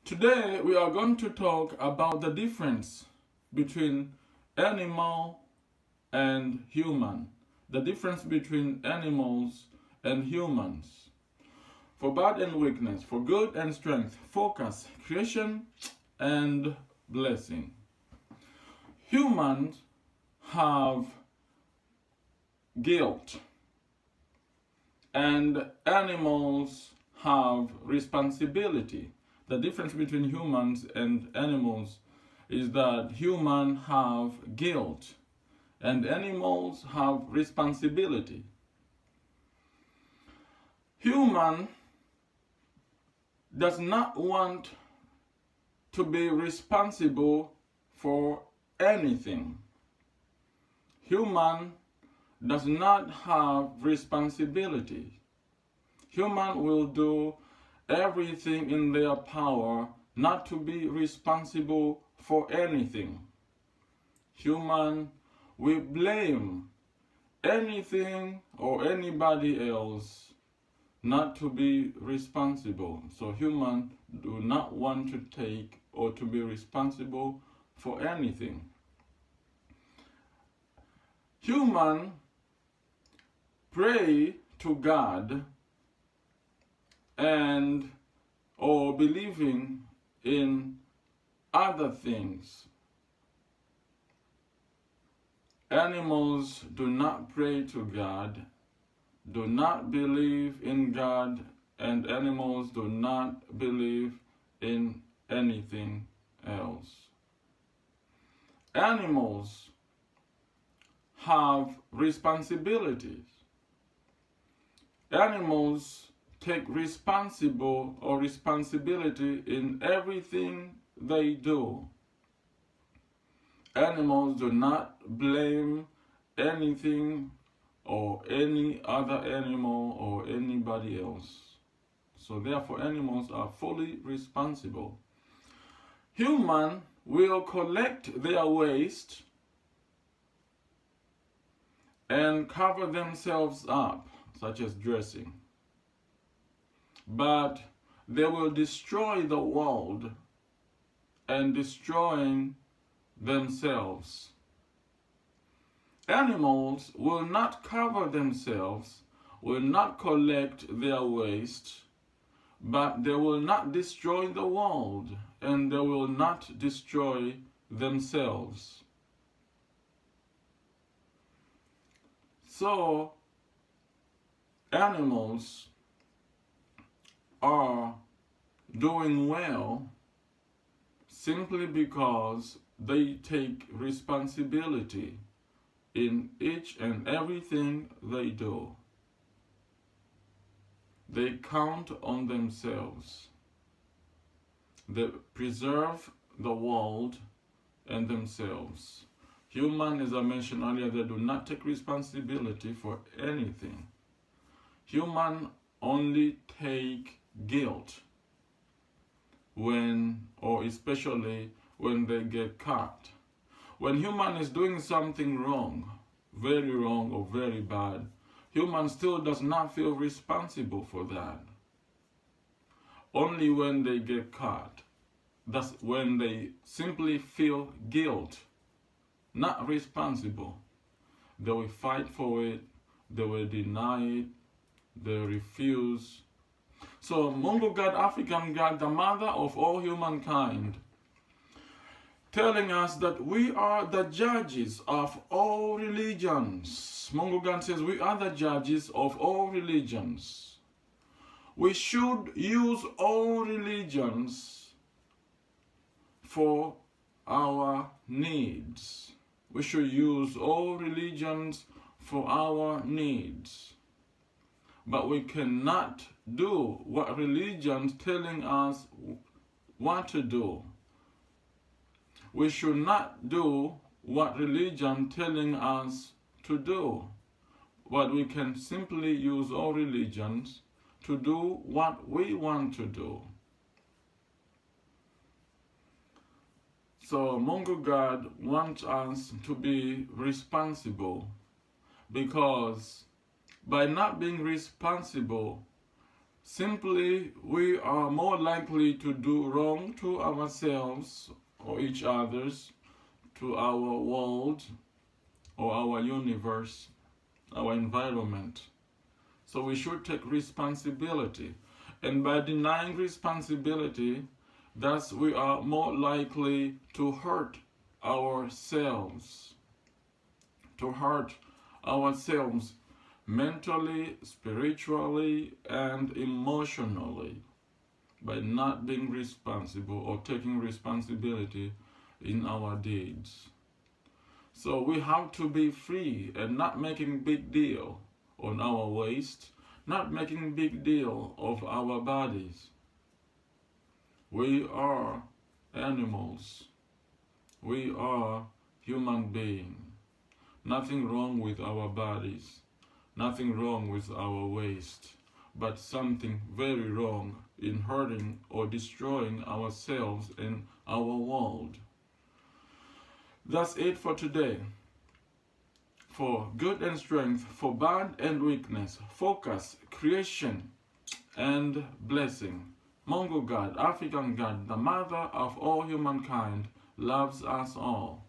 Today we are going to talk about the difference between animal and human. The difference between animals and humans. For bad and weakness, for good and strength, focus, creation and blessing. Humans have guilt and animals have responsibility. The difference between humans and animals is that humans have guilt and animals have responsibility. Human does not want to be responsible for anything. Human does not have responsibility. Human will do everything in their power not to be responsible for anything. Human will blame anything or anybody else not to be responsible. So humans do not want to take or to be responsible for anything. Human pray to God and or believing in other things. Animals do not pray to God, do not believe in God, and animals do not believe in anything else. Animals have responsibilities. Animals take responsibility in everything they do. Animals do not blame anything or any other animal or anybody else. So therefore animals are fully responsible. Humans will collect their waste and cover themselves up, such as dressing. But they will destroy the world and destroying themselves. Animals will not cover themselves, will not collect their waste, but they will not destroy the world and they will not destroy themselves. So, animals are doing well simply because they take responsibility in each and everything they do. They count on themselves. They preserve the world and themselves. Human, as I mentioned earlier, they do not take responsibility for anything. Human only take guilt when, or especially when they get caught. When human is doing something wrong or very bad, human still does not feel responsible for that. Only when they get caught, that's when they simply feel guilt, not responsible. They will fight for it, they will deny it, they refuse. So Mungu God, African God, the mother of all humankind, telling us that we are the judges of all religions. Mungu God says we are the judges of all religions. We should use all religions for our needs. We should use all religions for our needs. But we cannot do what religion's telling us what to do. We should not do what religion telling us to do. But we can simply use all religions to do what we want to do. So Mungu God wants us to be responsible, because by not being responsible, Simply, we are more likely to do wrong to ourselves or each others, to our world or our universe, our environment. So we should take responsibility. And by denying responsibility, thus we are more likely to hurt ourselves, mentally, spiritually, and emotionally by not being responsible or taking responsibility in our deeds. So we have to be free and not making big deal on our waist, not making big deal of our bodies. We are animals. We are human beings. Nothing wrong with our bodies. Nothing wrong with our waist. But something very wrong in hurting or destroying ourselves and our world. That's it for today. For good and strength, for bad and weakness, focus, creation, and blessing. Mongol God, African God, the mother of all humankind, loves us all.